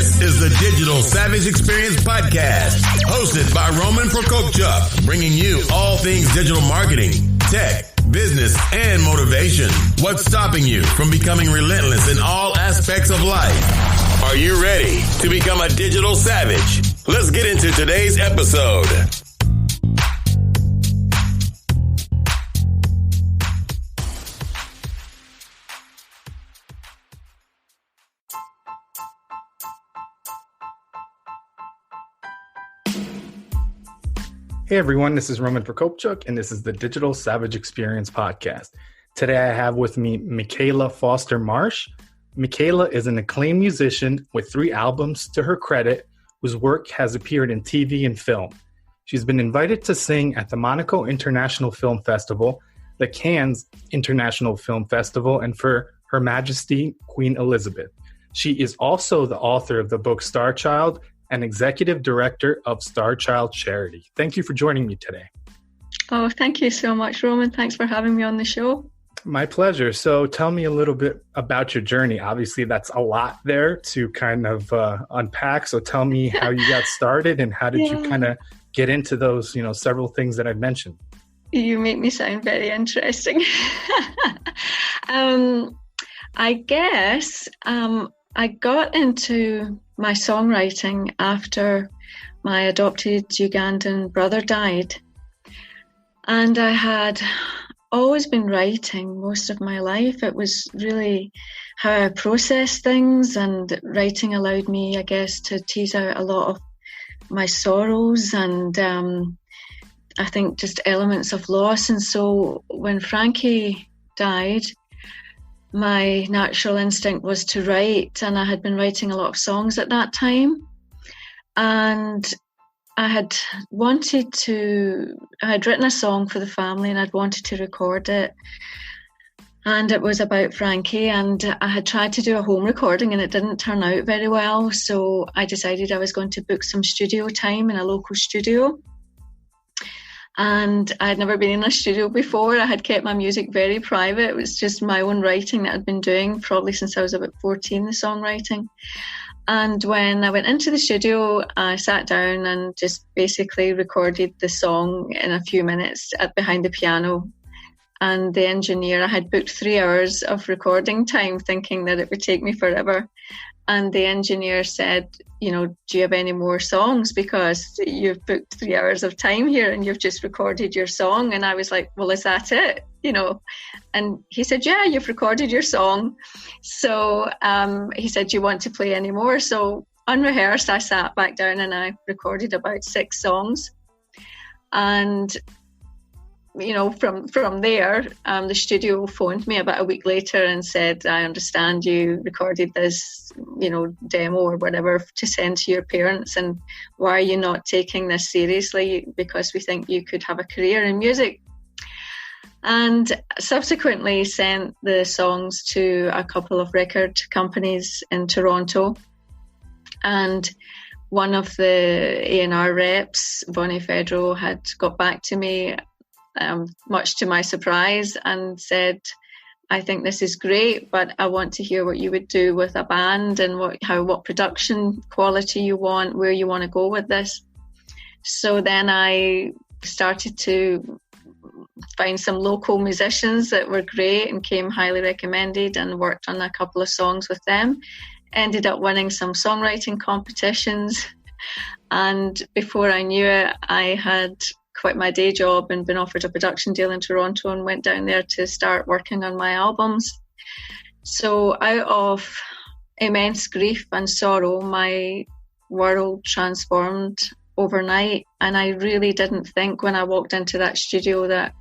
This is the Digital Savage Experience Podcast, hosted by Roman Prokopchuk, bringing you all things digital marketing, tech, business, and motivation. What's stopping you from becoming relentless in all aspects of life? Are you ready to become a digital savage? Let's get into today's episode. Hey everyone, this is Roman Prokopchuk, and this is the Digital Savage Experience Podcast. Today I have with me Michaela Foster Marsh. Michaela is an acclaimed musician with 3 albums to her credit, whose work has appeared in TV and film. She's been invited to sing at the Monaco International Film Festival, the Cannes International Film Festival, and for Her Majesty, Queen Elizabeth. She is also the author of the book Starchild and executive director of Starchild charity. Thank you for joining me today. Oh, thank you so much, Roman. Thanks for having me on the show. My pleasure. So tell me a little bit about your journey. Obviously, that's a lot there to kind of unpack. So tell me how you got started and how did you kind of get into those, several things that I've mentioned. You make me sound very interesting. I guess I got into my songwriting after my adopted Ugandan brother died. And I had always been writing most of my life. It was really how I process things, and writing allowed me, I guess, to tease out a lot of my sorrows and I think just elements of loss. And so when Frankie died, my natural instinct was to write, and I had been writing a lot of songs at that time. And I had written a song for the family, and I'd wanted to record it. And it was about Frankie, and I had tried to do a home recording and it didn't turn out very well. So I decided I was going to book some studio time in a local studio. And I'd never been in a studio before. I had kept my music very private. It was just my own writing that I'd been doing probably since I was about 14, the songwriting. And when I went into the studio, I sat down and just basically recorded the song in a few minutes behind the piano. And the engineer, I had booked 3 hours of recording time thinking that it would take me forever. And the engineer said, do you have any more songs? Because you've booked 3 hours of time here and you've just recorded your song. And I was like, well, is that it? And he said, yeah, you've recorded your song. So he said, do you want to play any more? So unrehearsed, I sat back down and I recorded about 6 songs. And from there, the studio phoned me about a week later and said, I understand you recorded this, demo or whatever to send to your parents, and why are you not taking this seriously? Because we think you could have a career in music. And subsequently sent the songs to a couple of record companies in Toronto. And one of the A&R reps, Bonnie Fedro, had got back to me much to my surprise, and said, I think this is great, but I want to hear what you would do with a band and what production quality you want, where you want to go with this. So then I started to find some local musicians that were great and came highly recommended, and worked on a couple of songs with them. Ended up winning some songwriting competitions. And before I knew it, I had quit my day job and been offered a production deal in Toronto, and went down there to start working on my albums. So out of immense grief and sorrow, my world transformed overnight. And I really didn't think when I walked into that studio that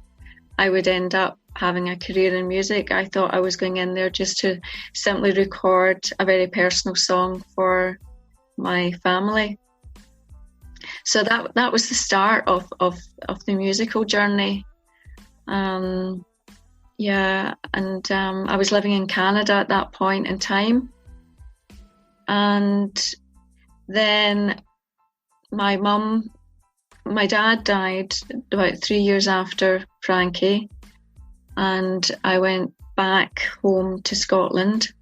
I would end up having a career in music. I thought I was going in there just to simply record a very personal song for my family. So that was the start of the musical journey. I was living in Canada at that point in time. And then my dad died about 3 years after Frankie, and I went back home to Scotland.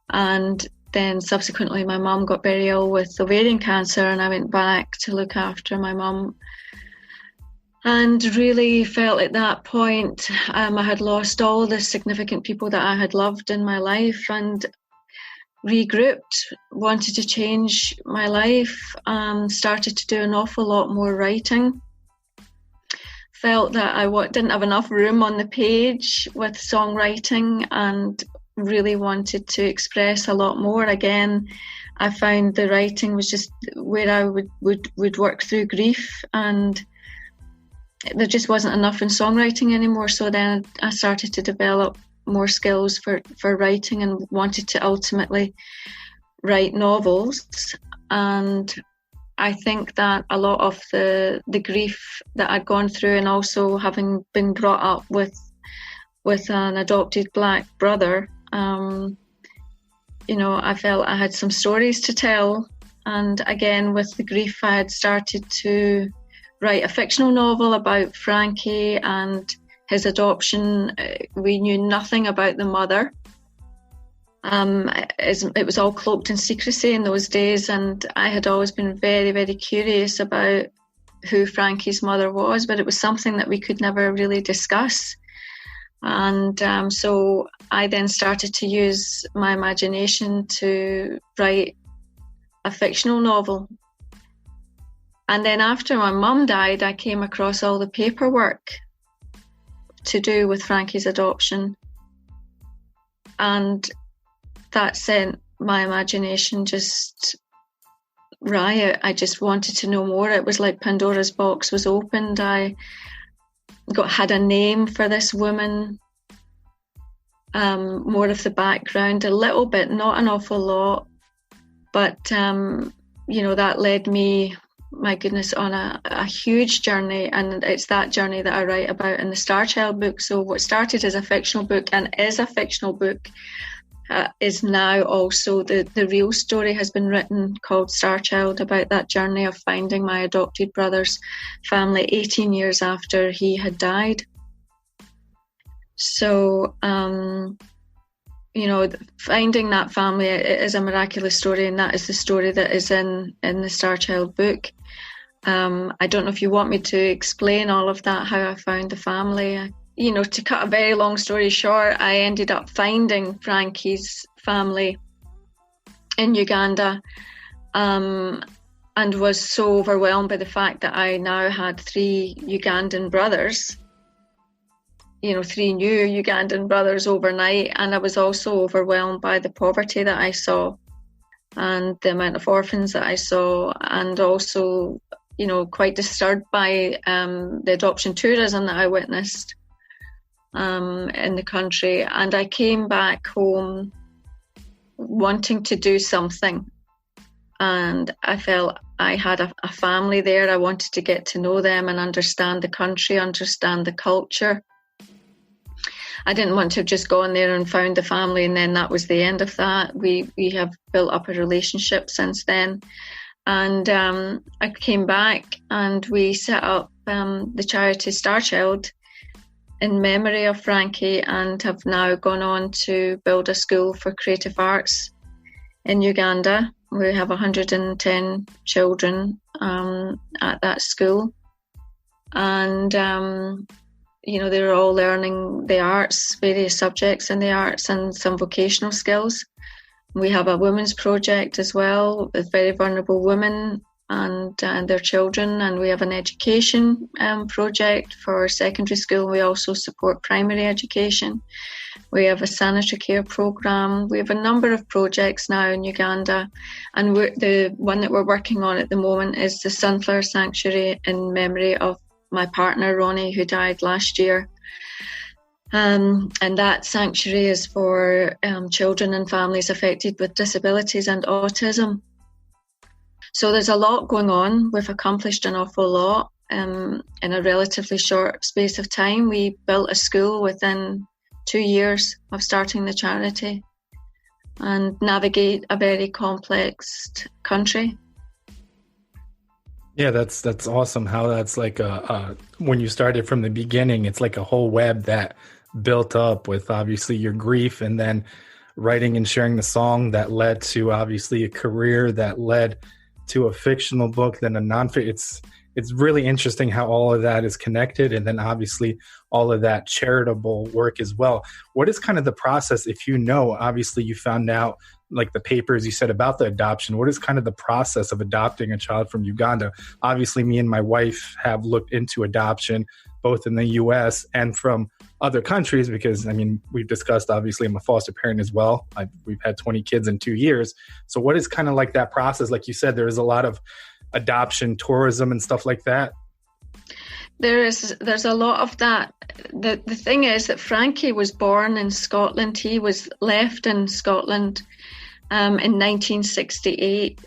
And then subsequently my mum got very ill with ovarian cancer, and I went back to look after my mum, and really felt at that point I had lost all the significant people that I had loved in my life, and regrouped, wanted to change my life, started to do an awful lot more writing. Felt that I didn't have enough room on the page with songwriting, and really wanted to express a lot more. Again, I found the writing was just where I would work through grief, and there just wasn't enough in songwriting anymore. So then I started to develop more skills for writing, and wanted to ultimately write novels. And I think that a lot of the grief that I'd gone through, and also having been brought up with an adopted Black brother, I felt I had some stories to tell. And again, with the grief, I had started to write a fictional novel about Frankie and his adoption. We knew nothing about the mother. It was all cloaked in secrecy in those days, and I had always been very, very curious about who Frankie's mother was, but it was something that we could never really discuss. And so I then started to use my imagination to write a fictional novel. And then after my mum died, I came across all the paperwork to do with Frankie's adoption. And that sent my imagination just riot. I just wanted to know more. It was like Pandora's box was opened. I had a name for this woman, more of the background, a little bit, not an awful lot. But, that led me, my goodness, on a huge journey. And it's that journey that I write about in the Starchild book. So what started as a fictional book and is a fictional book is now also the real story has been written, called Starchild, about that journey of finding my adopted brother's family 18 years after he had died. So, finding that family is a miraculous story, and that is the story that is in the Starchild book. I don't know if you want me to explain all of that, how I found the family. To cut a very long story short, I ended up finding Frankie's family in Uganda, and was so overwhelmed by the fact that I now had 3 Ugandan brothers, 3 new Ugandan brothers overnight. And I was also overwhelmed by the poverty that I saw and the amount of orphans that I saw, and also, quite disturbed by the adoption tourism that I witnessed in the country. And I came back home wanting to do something, and I felt I had a family there. I wanted to get to know them and understand the country, understand the culture. I didn't want to have just gone there and found the family and then that was the end of that. We have built up a relationship since then. And I came back and we set up the charity Starchild in memory of Frankie, and have now gone on to build a school for creative arts in Uganda. We have 110 children at that school, and they're all learning the arts, various subjects in the arts, and some vocational skills. We have a women's project as well with very vulnerable women and their children, and we have an education project for secondary school. We also support primary education. We have a sanitary care program. We have a number of projects now in Uganda, and the one that we're working on at the moment is the Sunflower Sanctuary in memory of my partner Ronnie, who died last year. And that sanctuary is for children and families affected with disabilities and autism. So there's a lot going on. We've accomplished an awful lot in a relatively short space of time. We built a school within 2 years of starting the charity and navigate a very complex country. Yeah, that's awesome how that's like when you started from the beginning, it's like a whole web that built up with obviously your grief and then writing and sharing the song that led to obviously a career that led to a fictional book, then a nonfiction. It's really interesting how all of that is connected, and then obviously all of that charitable work as well. What is kind of the process, if you know, obviously you found out like the papers you said about the adoption, what is kind of the process of adopting a child from Uganda? Obviously me and my wife have looked into adoption, both in the US and from other countries, because I mean, we've discussed, obviously I'm a foster parent as well. We've had 20 kids in 2 years. So what is kind of like that process? Like you said, there is a lot of adoption tourism and stuff like that. There's a lot of that. The thing is that Frankie was born in Scotland. He was left in Scotland in 1968.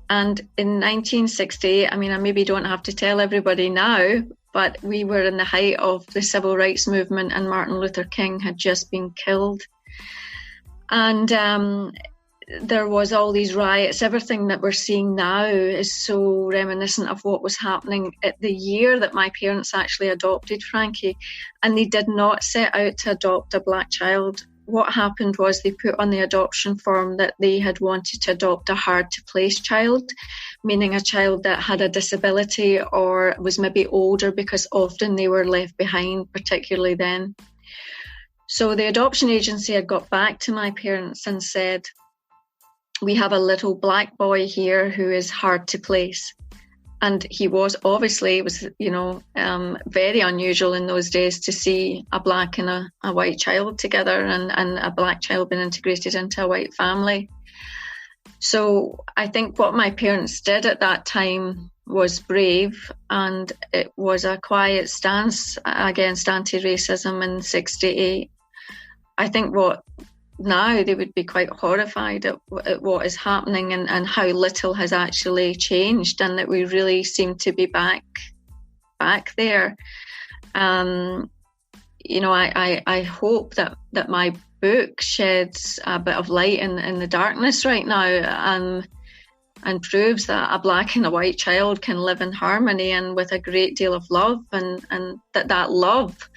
And in 1968, I mean, I maybe don't have to tell everybody now, but we were in the height of the civil rights movement and Martin Luther King had just been killed. And there was all these riots. Everything that we're seeing now is so reminiscent of what was happening at the year that my parents actually adopted Frankie. And they did not set out to adopt a black child. What happened was they put on the adoption form that they had wanted to adopt a hard-to-place child, meaning a child that had a disability or was maybe older, because often they were left behind, particularly then. So the adoption agency had got back to my parents and said, we have a little black boy here who is hard to place. And he was obviously, very unusual in those days to see a black and a white child together, and a black child being integrated into a white family. So I think what my parents did at that time was brave, and it was a quiet stance against anti-racism in '68. I think now they would be quite horrified at what is happening and how little has actually changed, and that we really seem to be back there. I hope that my book sheds a bit of light in the darkness right now, and proves that a black and a white child can live in harmony and with a great deal of love, and that love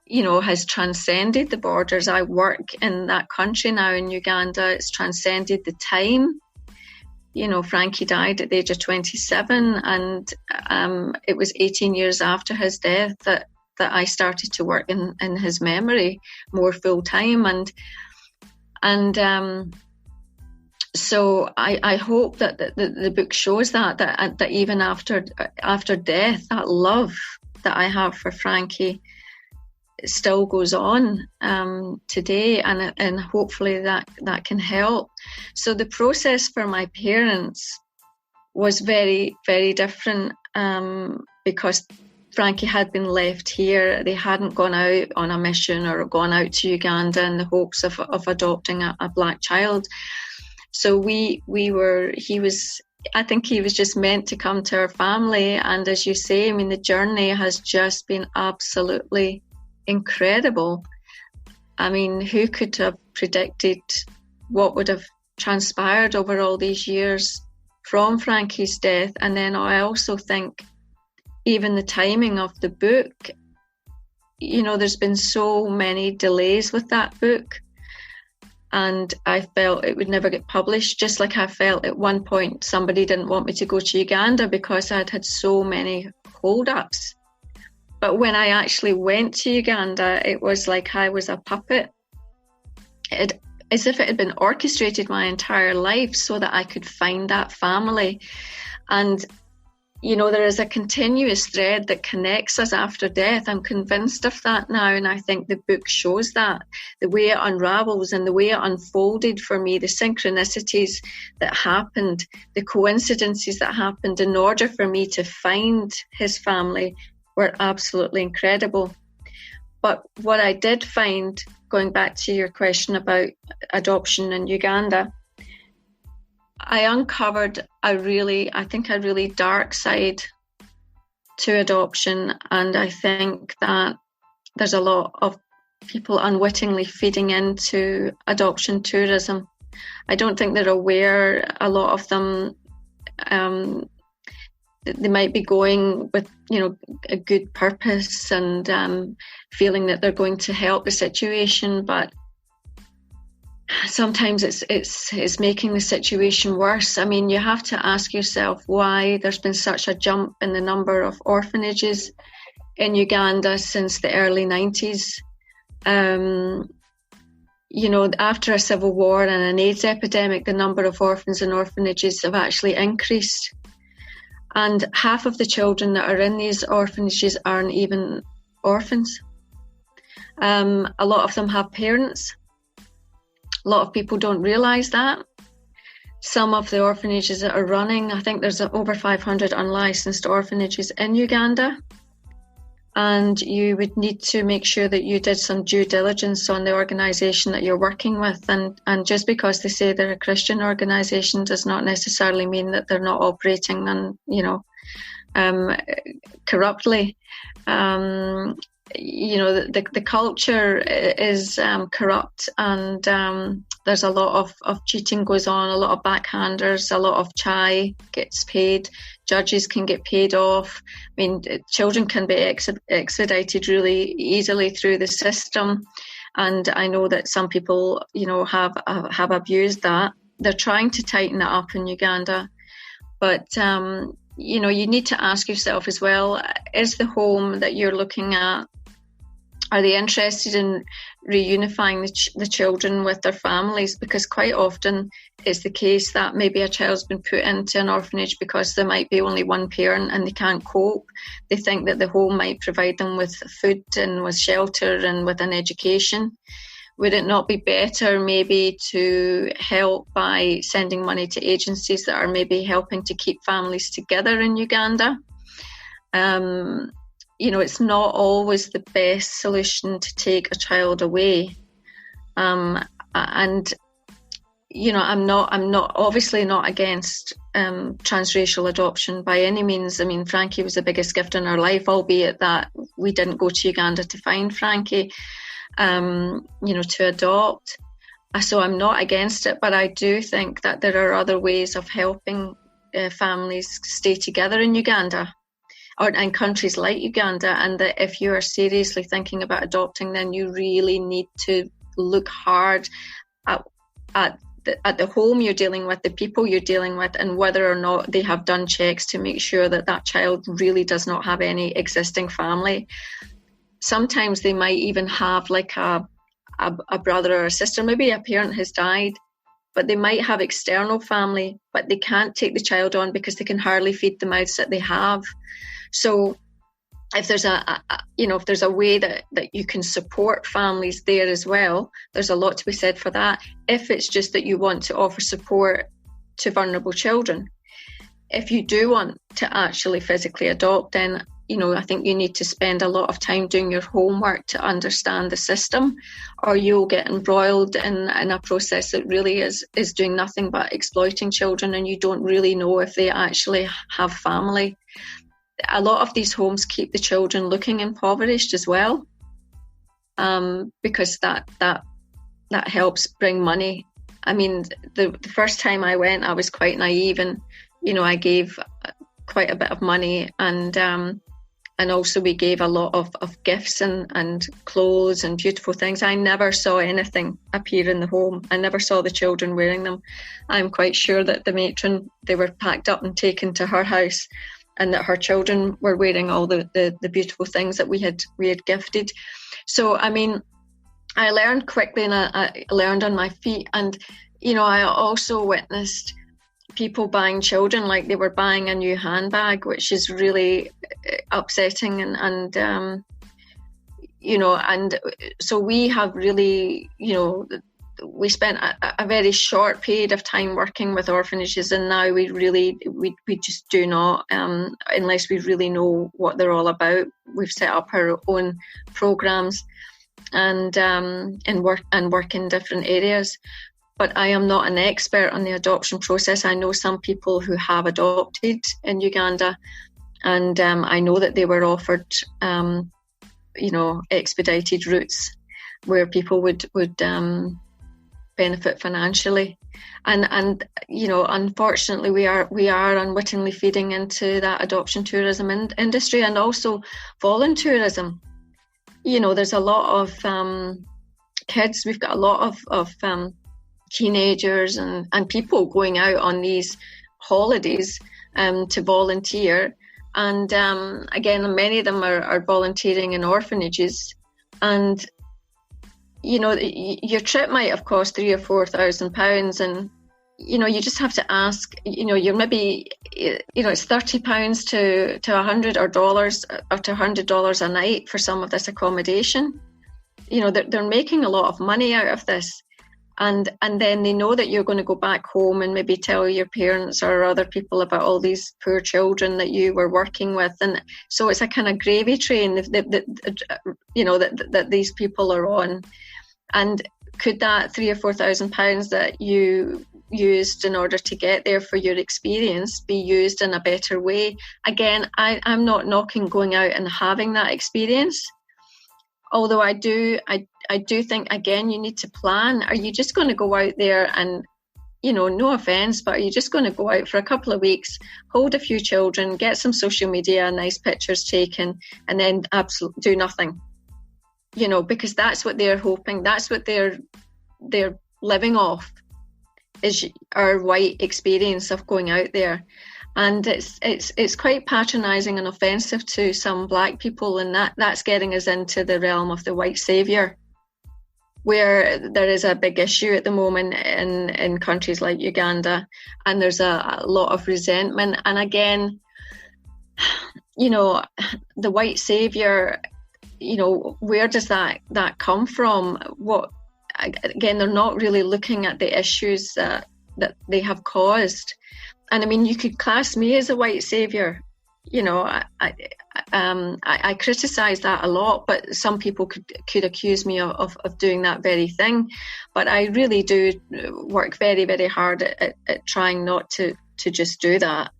has transcended the borders. I work in that country now in Uganda. It's transcended the time. Frankie died at the age of 27, and it was 18 years after his death that I started to work in his memory more full time. So I hope that the book shows that even after death, that love that I have for Frankie still goes on today, and hopefully that can help. So the process for my parents was very, very different, because Frankie had been left here. They hadn't gone out on a mission or gone out to Uganda in the hopes of adopting a black child. So I think he was just meant to come to our family. And as you say, I mean, the journey has just been absolutely incredible. I mean, who could have predicted what would have transpired over all these years from Frankie's death? And then I also think even the timing of the book, there's been so many delays with that book, and I felt it would never get published, just like I felt at one point somebody didn't want me to go to Uganda because I'd had so many hold-ups. But when I actually went to Uganda, it was like I was a puppet. As if it had been orchestrated my entire life so that I could find that family. And, there is a continuous thread that connects us after death. I'm convinced of that now, and I think the book shows that. The way it unravels and the way it unfolded for me, the synchronicities that happened, the coincidences that happened in order for me to find his family were absolutely incredible. But what I did find, going back to your question about adoption in Uganda, I uncovered a really dark side to adoption, and I think that there's a lot of people unwittingly feeding into adoption tourism. I don't think they're aware. A lot of them, they might be going with, a good purpose and feeling that they're going to help the situation, but sometimes it's making the situation worse. I mean, you have to ask yourself why there's been such a jump in the number of orphanages in Uganda since the early 90s. After a civil war and an AIDS epidemic, the number of orphans and orphanages have actually increased. And half of the children that are in these orphanages aren't even orphans. A lot of them have parents. A lot of people don't realise that. Some of the orphanages that are running, I think there's over 500 unlicensed orphanages in Uganda. And you would need to make sure that you did some due diligence on the organisation that you're working with. And just because they say they're a Christian organisation does not necessarily mean that they're not operating corruptly. The culture is corrupt, and there's a lot of cheating goes on, a lot of backhanders, a lot of chai gets paid, judges can get paid off. I mean, children can be expedited really easily through the system, and I know that some people, have abused that. They're trying to tighten it up in Uganda, but you need to ask yourself as well, is the home that you're looking at, are they interested in reunifying the children with their families? Because quite often it's the case that maybe a child's been put into an orphanage because there might be only one parent and they can't cope. They think that the home might provide them with food and with shelter and with an education. Would it not be better maybe to help by sending money to agencies that are maybe helping to keep families together in Uganda? It's not always the best solution to take a child away. I'm not obviously not against transracial adoption by any means. I mean, Frankie was the biggest gift in our life, albeit that we didn't go to Uganda to find Frankie. To adopt. So I'm not against it, but I do think that there are other ways of helping families stay together in Uganda or in countries like Uganda, and that if you are seriously thinking about adopting, then you really need to look hard at the home you're dealing with, the people you're dealing with, and whether or not they have done checks to make sure that that child really does not have any existing family. Sometimes they might even have like a brother or a sister. Maybe a parent has died, but they might have external family, but they can't take the child on because they can hardly feed the mouths that they have. So if there's if there's a way that you can support families there as well, there's a lot to be said for that. If it's just that you want to offer support to vulnerable children. If you do want to actually physically adopt, then I think you need to spend a lot of time doing your homework to understand the system, or you'll get embroiled in a process that really is doing nothing but exploiting children, and you don't really know if they actually have family. A lot of these homes keep the children looking impoverished as well, because that helps bring money. I mean, the first time I went, I was quite naive, and I gave quite a bit of money, and also we gave a lot of gifts and clothes and beautiful things. I never saw anything appear in the home. I never saw the children wearing them. I'm quite sure that the matron, they were packed up and taken to her house, and that her children were wearing all the beautiful things that we had gifted. So, I mean, I learned quickly, and I learned on my feet. And, I also witnessed people buying children like they were buying a new handbag, which is really upsetting. And so we have really, we spent a very short period of time working with orphanages, and now we just do not, unless we really know what they're all about. We've set up our own programs and work in different areas. But I am not an expert on the adoption process. I know some people who have adopted in Uganda, and I know that they were offered, expedited routes where people would benefit financially, and unfortunately we are unwittingly feeding into that adoption tourism industry, and also voluntourism. There's a lot of kids. We've got a lot of teenagers and people going out on these holidays to volunteer. And again, many of them are volunteering in orphanages. And, you know, your trip might have cost £3,000 or £4,000. And, you know, you just have to ask, you know, you're maybe, you know, it's £30 to $100 or dollars or to $100 a night for some of this accommodation. You know, they're making a lot of money out of this. And then they know that you're going to go back home and maybe tell your parents or other people about all these poor children that you were working with. And so it's a kind of gravy train that these people are on. And could that £3,000 or £4,000 that you used in order to get there for your experience be used in a better way? Again, I'm not knocking going out and having that experience. Although I do think, again, you need to plan. Are you just going to go out there and, you know, no offence, but are you just going to go out for a couple of weeks, hold a few children, get some social media, nice pictures taken, and then absolutely do nothing? You know, because that's what they're hoping. That's what they're living off, is our white experience of going out there. And it's quite patronising and offensive to some black people, and that's getting us into the realm of the white saviour, where there is a big issue at the moment in countries like Uganda, and there's a lot of resentment. And again, you know, the white saviour, you know, where does that come from? Again, they're not really looking at the issues that they have caused. And I mean, you could class me as a white saviour. You know, I criticise that a lot, but some people could accuse me of doing that very thing. But I really do work very, very hard at trying not to just do that.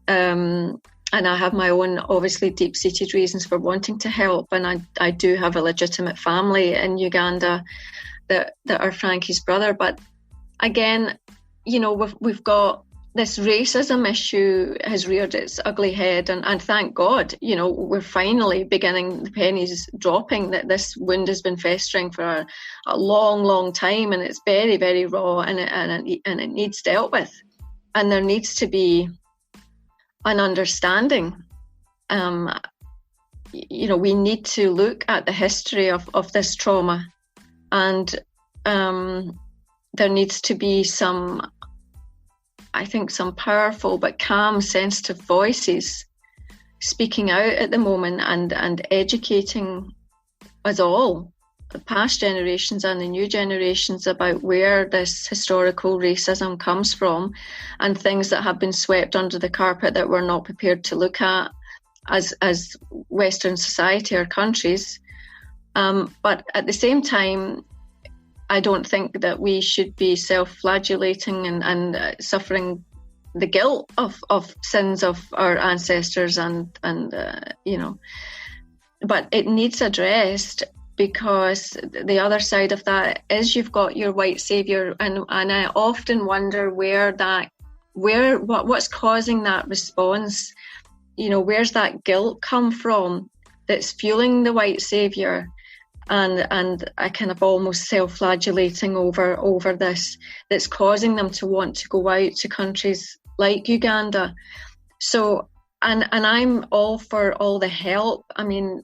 And I have my own, obviously, deep-seated reasons for wanting to help. And I do have a legitimate family in Uganda that are Frankie's brother. But again, you know, we've got this racism issue has reared its ugly head, and thank God, you know, we're finally beginning, the pennies dropping, that this wound has been festering for a long, long time, and it's very, very raw, and it needs dealt with, and there needs to be an understanding. You know, we need to look at the history of this trauma, and there needs to be some powerful but calm, sensitive voices speaking out at the moment and educating us all, the past generations and the new generations, about where this historical racism comes from and things that have been swept under the carpet that we're not prepared to look at as Western society or countries. But at the same time, I don't think that we should be self-flagellating and suffering the guilt of sins of our ancestors and you know. But it needs addressed, because the other side of that is you've got your white saviour, and I often wonder what's causing that response. You know, where's that guilt come from that's fueling the white saviour? And I kind of almost self-flagellating over this, that's causing them to want to go out to countries like Uganda. So, and I'm all for all the help. I mean,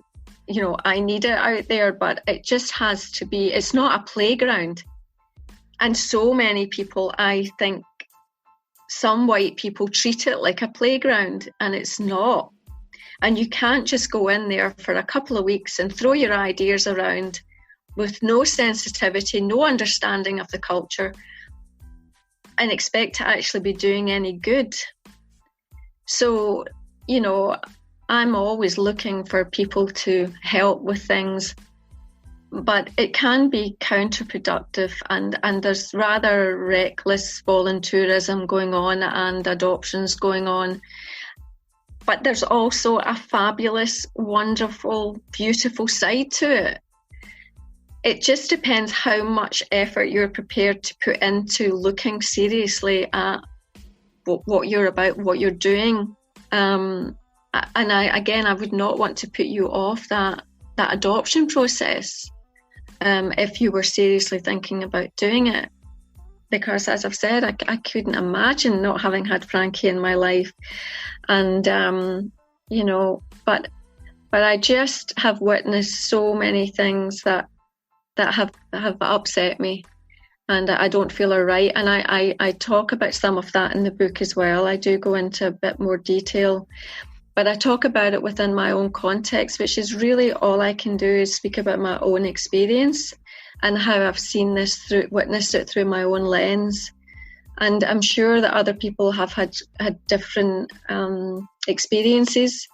you know, I need it out there, but it just has to be, it's not a playground. And so many people, I think, some white people treat it like a playground, and it's not. And you can't just go in there for a couple of weeks and throw your ideas around with no sensitivity, no understanding of the culture, and expect to actually be doing any good. So, you know, I'm always looking for people to help with things, but it can be counterproductive, and there's rather reckless volunteerism going on and adoptions going on. But there's also a fabulous, wonderful, beautiful side to it. It just depends how much effort you're prepared to put into looking seriously at what you're about, what you're doing. And I would not want to put you off that adoption process if you were seriously thinking about doing it. because, as I've said, I couldn't imagine not having had Frankie in my life. And, but I just have witnessed so many things that have upset me, and I don't feel are right. And I talk about some of that in the book as well. I do go into a bit more detail, but I talk about it within my own context, which is really all I can do is speak about my own experience and how I've seen this witnessed it through my own lens. And I'm sure that other people have had different experiences,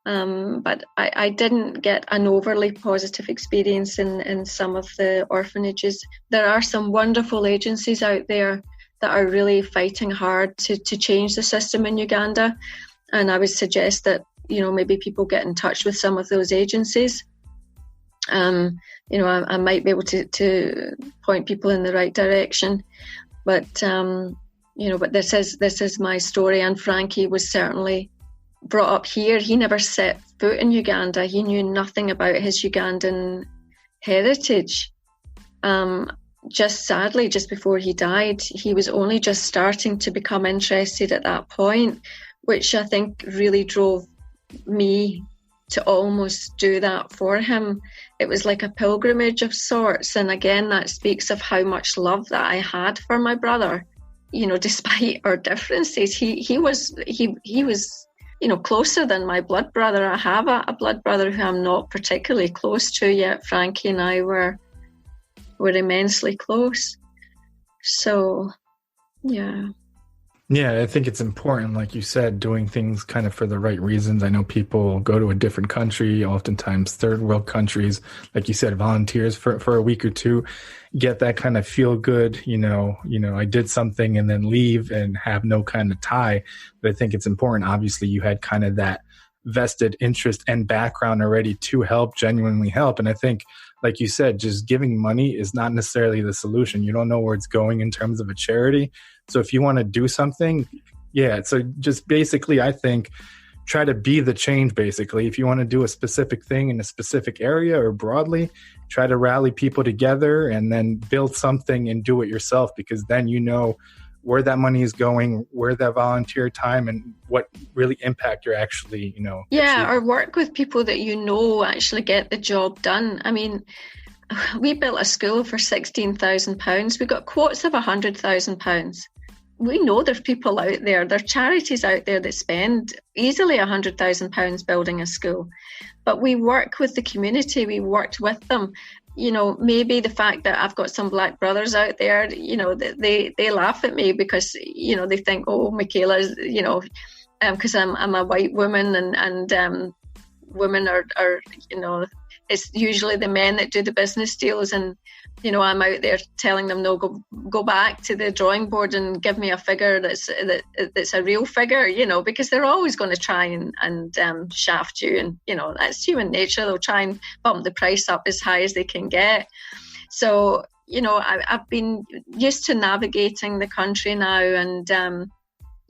but I didn't get an overly positive experience in some of the orphanages. There are some wonderful agencies out there that are really fighting hard to change the system in Uganda. And I would suggest that, maybe people get in touch with some of those agencies. I might be able to point people in the right direction. But, but this is my story. And Frankie was certainly brought up here. He never set foot in Uganda. He knew nothing about his Ugandan heritage. Sadly, just before he died, he was only just starting to become interested at that point, which I think really drove me to almost do that for him. It was like a pilgrimage of sorts. And again, that speaks of how much love that I had for my brother. Despite our differences, he was closer than my blood brother. I have a blood brother who I'm not particularly close to yet. Frankie and I were immensely close. So, yeah. Yeah, I think it's important, like you said, doing things kind of for the right reasons. I know people go to a different country, oftentimes third world countries, like you said, volunteers for a week or two, get that kind of feel good, I did something and then leave and have no kind of tie. But I think it's important. Obviously, you had kind of that vested interest and background already to help, genuinely help. And I think, like you said, just giving money is not necessarily the solution. You don't know where it's going in terms of a charity. So if you want to do something, so just basically, I think, try to be the change, basically. If you want to do a specific thing in a specific area or broadly, try to rally people together and then build something and do it yourself, because then you know where that money is going, where that volunteer time and what really impact you're actually, Yeah, or work with people that actually get the job done. I mean, we built a school for £16,000. We got quotes of £100,000. We know there's people out there, there are charities out there that spend easily £100,000 building a school. But we work with the community, we worked with them. Maybe the fact that I've got some black brothers out there, they laugh at me because, they think, oh, Michaela is, because I'm a white woman and women are, it's usually the men that do the business deals, and I'm out there telling them, no, go back to the drawing board and give me a figure that's a real figure, because they're always going to try and shaft you, and that's human nature. They'll try and bump the price up as high as they can get. So I've been used to navigating the country now, and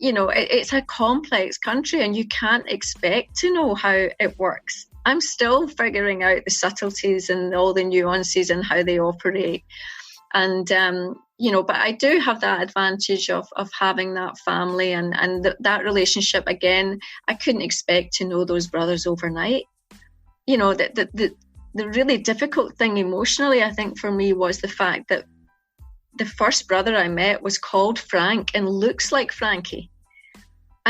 it's a complex country, and you can't expect to know how it works. I'm still figuring out the subtleties and all the nuances and how they operate. And, but I do have that advantage of having that family and that relationship. Again, I couldn't expect to know those brothers overnight. The really difficult thing emotionally, I think, for me was the fact that the first brother I met was called Frank and looks like Frankie.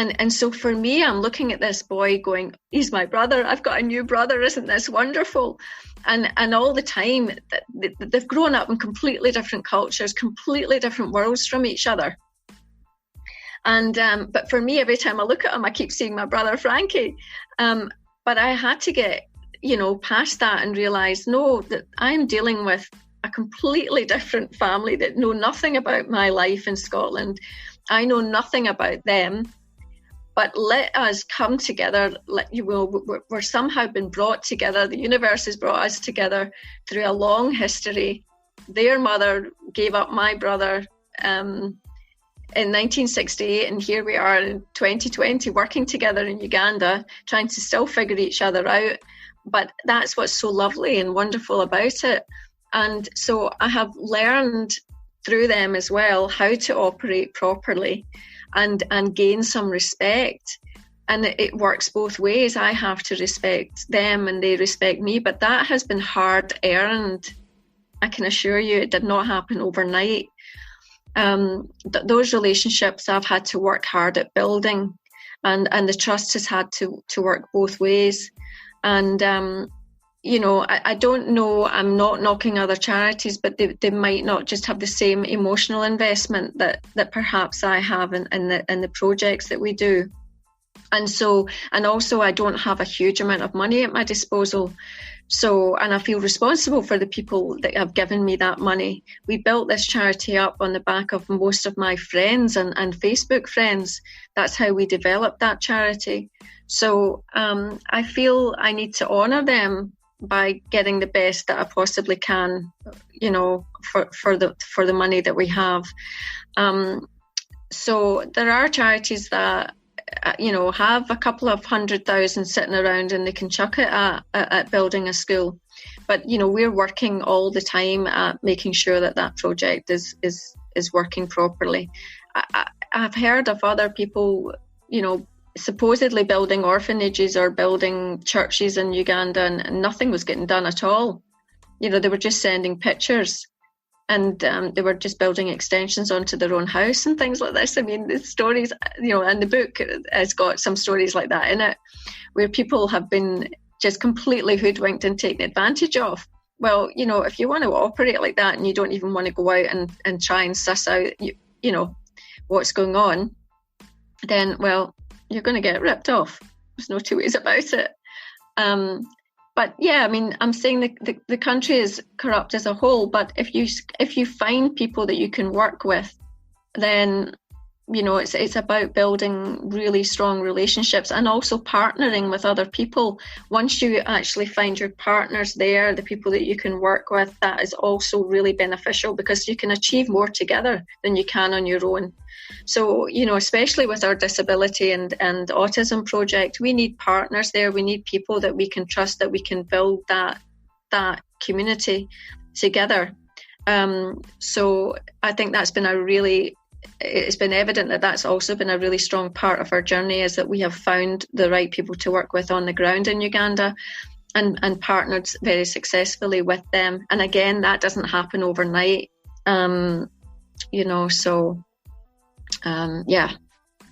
And so for me, I'm looking at this boy going, he's my brother. I've got a new brother. Isn't this wonderful? And all the time, they've grown up in completely different cultures, completely different worlds from each other. And but for me, every time I look at him, I keep seeing my brother Frankie. But I had to get, past that and realize, no, that I'm dealing with a completely different family that know nothing about my life in Scotland. I know nothing about them. But let us come together. We're somehow been brought together. The universe has brought us together through a long history. Their mother gave up my brother in 1968, and here we are in 2020 working together in Uganda, trying to still figure each other out. But that's what's so lovely and wonderful about it. And so I have learned through them as well how to operate properly and gain some respect. And it works both ways. I have to respect them and they respect me, but that has been hard earned. I can assure you it did not happen overnight. Those relationships I've had to work hard at building, and the trust has had to work both ways. And I don't know, I'm not knocking other charities, but they might not just have the same emotional investment that perhaps I have in the projects that we do. And also I don't have a huge amount of money at my disposal. And I feel responsible for the people that have given me that money. We built this charity up on the back of most of my friends and Facebook friends. That's how we developed that charity. So I feel I need to honour them by getting the best that I possibly can, for the money that we have. So there are charities that have a couple of 100,000 sitting around and they can chuck it at building a school. But, we're working all the time at making sure that project is working properly. I've heard of other people, supposedly building orphanages or building churches in Uganda, and nothing was getting done at all. They were just sending pictures. And they were just building extensions onto their own house and things like this. I mean, the stories, and the book has got some stories like that in it, where people have been just completely hoodwinked and taken advantage of. Well, if you want to operate like that and you don't even want to go out and try and suss out, what's going on, then, well, you're going to get ripped off. There's no two ways about it. But yeah, I mean, I'm saying the country is corrupt as a whole, but if you find people that you can work with, then, it's about building really strong relationships and also partnering with other people. Once you actually find your partners there, the people that you can work with, that is also really beneficial because you can achieve more together than you can on your own. So, especially with our disability and autism project, we need partners there. We need people that we can trust, that we can build that community together. So I think that's been it's been evident that that's also been a really strong part of our journey, is that we have found the right people to work with on the ground in Uganda and partnered very successfully with them. And again, that doesn't happen overnight.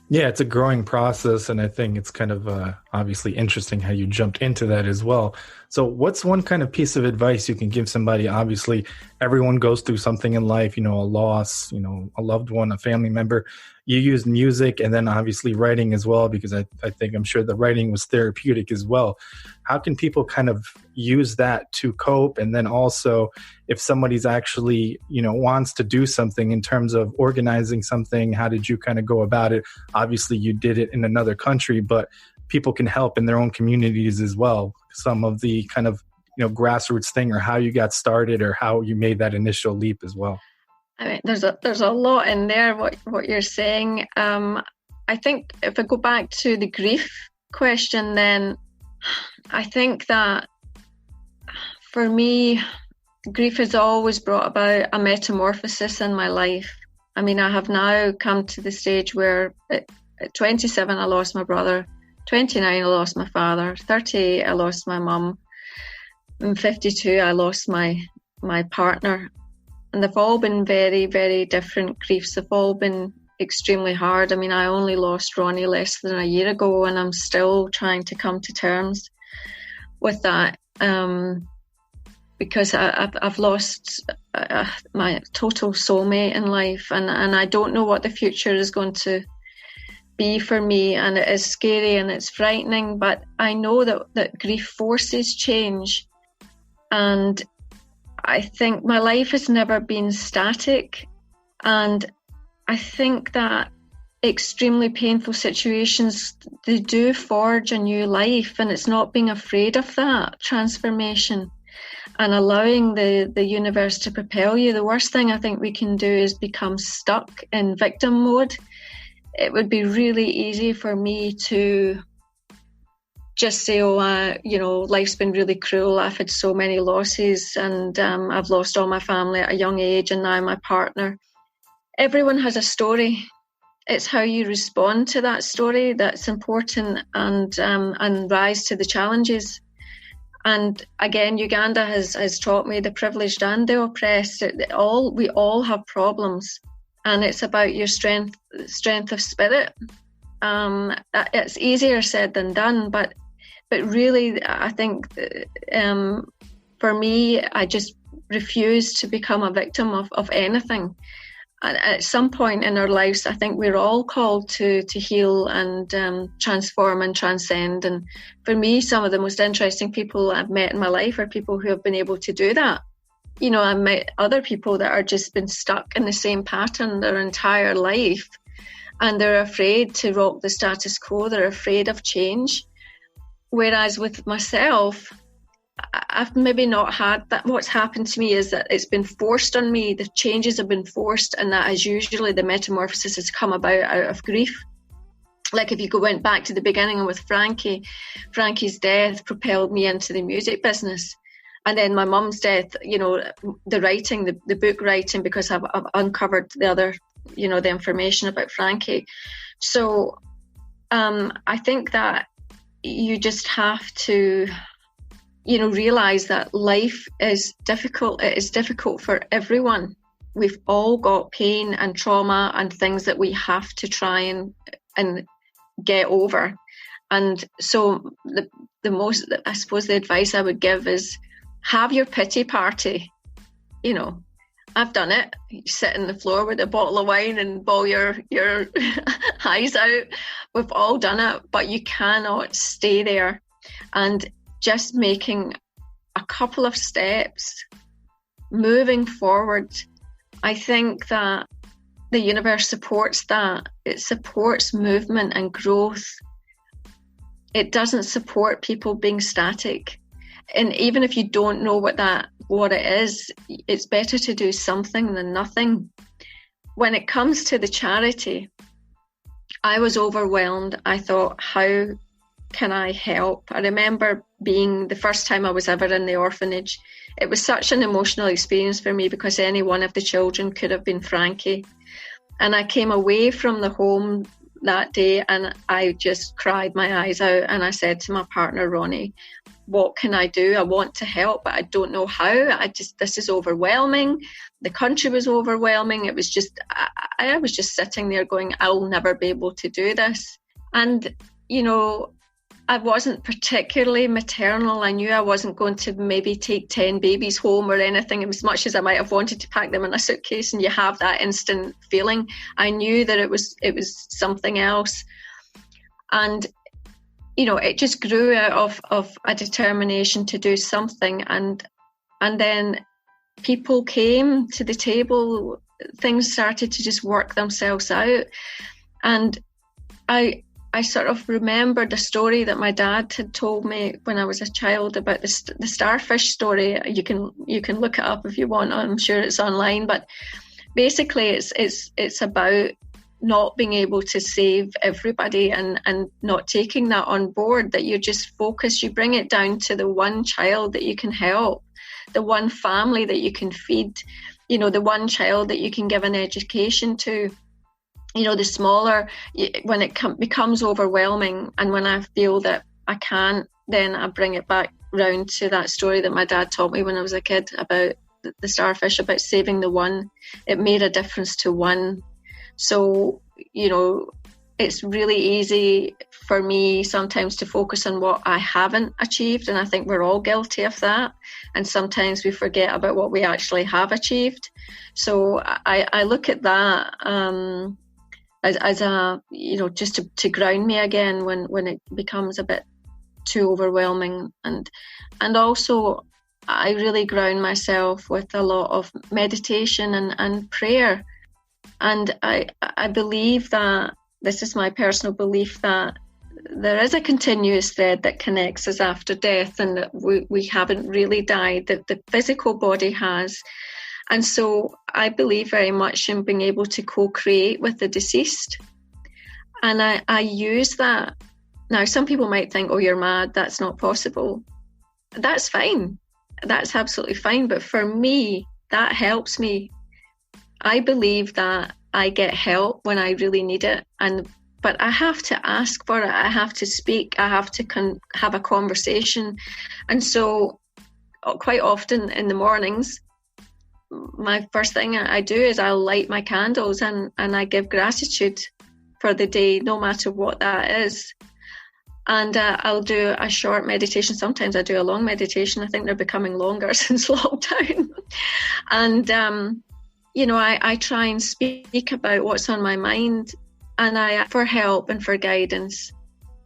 Yeah, it's a growing process, and I think it's kind of obviously interesting how you jumped into that as well. So what's one kind of piece of advice you can give somebody? Obviously, everyone goes through something in life, a loss, a loved one, a family member. You use music and then obviously writing as well, because I'm sure the writing was therapeutic as well. How can people kind of use that to cope? And then also, if somebody's actually, wants to do something in terms of organizing something, how did you kind of go about it? Obviously, you did it in another country, but people can help in their own communities as well. Some of the kind of, grassroots thing, or how you got started, or how you made that initial leap as well. I mean, there's a lot in there, what you're saying. I think if I go back to the grief question, then I think that for me, grief has always brought about a metamorphosis in my life. I mean, I have now come to the stage where at 27, I lost my brother. 29, I lost my father. 38, I lost my mum. And 52, I lost my partner. And they've all been very, very different griefs. They've all been extremely hard. I mean, I only lost Ronnie less than a year ago, and I'm still trying to come to terms with that, because I've lost my total soulmate in life, and I don't know what the future is going to be for me, and it is scary and it's frightening, but I know that grief forces change. And I think my life has never been static, and I think that extremely painful situations, they do forge a new life, and it's not being afraid of that transformation and allowing the universe to propel you. The worst thing I think we can do is become stuck in victim mode. It would be really easy for me to just say, life's been really cruel. I've had so many losses, and I've lost all my family at a young age, and now my partner. Everyone has a story. It's how you respond to that story that's important, and rise to the challenges. And again, Uganda has taught me the privileged and the oppressed. We all have problems, and it's about your strength of spirit. It's easier said than done, but really, I think for me, I just refuse to become a victim of anything. And at some point in our lives, I think we're all called to heal and transform and transcend. And for me, some of the most interesting people I've met in my life are people who have been able to do that. I've met other people that are just been stuck in the same pattern their entire life, and they're afraid to rock the status quo. They're afraid of change. Whereas with myself, I've maybe not had that. What's happened to me is that it's been forced on me. The changes have been forced, and that is usually the metamorphosis has come about out of grief. Like if you went back to the beginning with Frankie's death propelled me into the music business. And then my mum's death, the writing, the book writing, because I've uncovered the other, the information about Frankie. So I think that you just have to realize that life is difficult. It is difficult for everyone. We've all got pain and trauma and things that we have to try and get over. And so the most, I suppose, the advice I would give is have your pity party. I've done it. You sit on the floor with a bottle of wine and bawl your eyes out. We've all done it, but you cannot stay there. And just making a couple of steps, moving forward. I think that the universe supports that. It supports movement and growth. It doesn't support people being static. And even if you don't know what it is, it's better to do something than nothing. When it comes to the charity, I was overwhelmed. I thought, how can I help? I remember being the first time I was ever in the orphanage. It was such an emotional experience for me because any one of the children could have been Frankie. And I came away from the home that day and I just cried my eyes out, and I said to my partner, Ronnie, what can I do? I want to help, but I don't know how. This is overwhelming. The country was overwhelming. It was just, I was just sitting there going, I'll never be able to do this. And, I wasn't particularly maternal. I knew I wasn't going to maybe take 10 babies home or anything, as much as I might have wanted to pack them in a suitcase, and you have that instant feeling. I knew that it was something else. And, it just grew out of a determination to do something. And then people came to the table, things started to just work themselves out. And I sort of remembered a story that my dad had told me when I was a child about the starfish story. You can look it up if you want. I'm sure it's online. But basically, it's about not being able to save everybody and not taking that on board. That you just focus. You bring it down to the one child that you can help, the one family that you can feed. The one child that you can give an education to. The smaller, when it becomes overwhelming, and when I feel that I can't, then I bring it back round to that story that my dad taught me when I was a kid about the starfish, about saving the one. It made a difference to one. So, it's really easy for me sometimes to focus on what I haven't achieved, and I think we're all guilty of that. And sometimes we forget about what we actually have achieved. So I look at that as a, just to ground me again when it becomes a bit too overwhelming. And also I really ground myself with a lot of meditation and prayer. And I believe that, this is my personal belief, that there is a continuous thread that connects us after death, and that we haven't really died, that the physical body has. And so I believe very much in being able to co-create with the deceased. And I use that Now, some people might think, oh, you're mad, that's not possible. That's fine. That's absolutely fine. But for me, that helps me. I believe that I get help when I really need it. But I have to ask for it. I have to speak. I have to have a conversation. And so quite often in the mornings, my first thing I do is I'll light my candles and I give gratitude for the day, no matter what that is. And I'll do a short meditation. Sometimes I do a long meditation. I think they're becoming longer since lockdown. And, I try and speak about what's on my mind, and I ask for help and for guidance.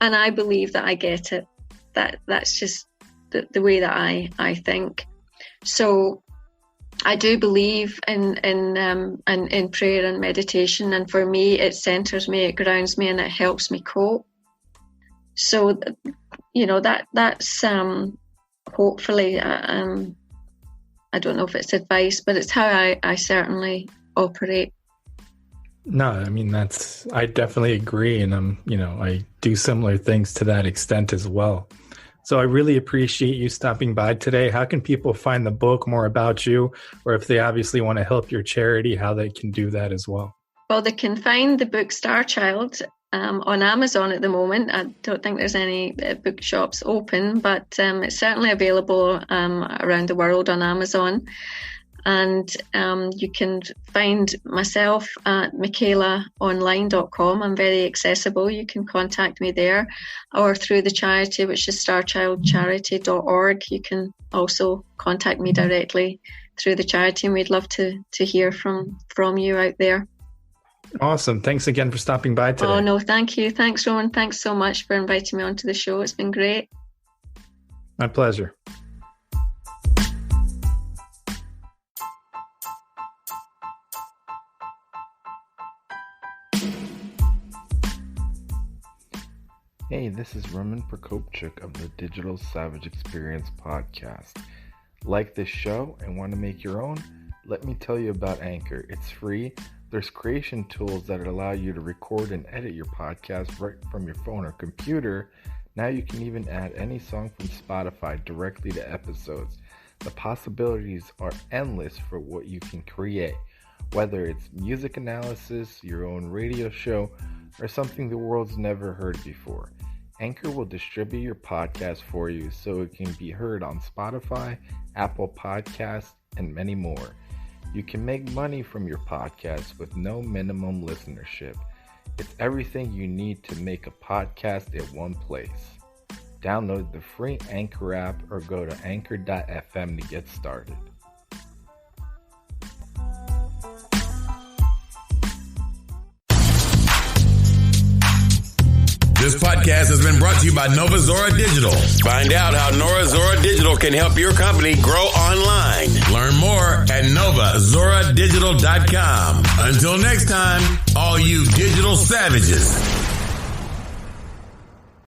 And I believe that I get it. That's just the way that I think. So I do believe in prayer and meditation. And for me, it centers me, it grounds me, and it helps me cope. So, that's hopefully, I don't know if it's advice, but it's how I certainly operate. No, I mean, I definitely agree. And I do similar things to that extent as well. So I really appreciate you stopping by today. How can people find the book, more about you, or if they obviously want to help your charity, how they can do that as well? Well, they can find the book Starchild on Amazon at the moment. I don't think there's any bookshops open, but it's certainly available around the world on Amazon. And you can find myself at michaelaonline.com. I'm very accessible. You can contact me there, or through the charity, which is starchildcharity.org. You can also contact me directly through the charity, and we'd love to hear from you out there. Awesome. Thanks again for stopping by today. Oh, no, thank you. Thanks, Rowan. Thanks so much for inviting me onto the show. It's been great. My pleasure. Hey, this is Roman Prokopchuk of the Digital Savage Experience podcast. Like this show and want to make your own? Let me tell you about Anchor. It's free. There's creation tools that allow you to record and edit your podcast right from your phone or computer. Now you can even add any song from Spotify directly to episodes. The possibilities are endless for what you can create, whether it's music analysis, your own radio show, or something the world's never heard before. Anchor will distribute your podcast for you so it can be heard on Spotify, Apple Podcasts, and many more. You can make money from your podcast with no minimum listenership. It's everything you need to make a podcast in one place. Download the free Anchor app or go to anchor.fm to get started. This podcast has been brought to you by Nova Zora Digital. Find out how Nova Zora Digital can help your company grow online. Learn more at novazoradigital.com. Until next time, all you digital savages.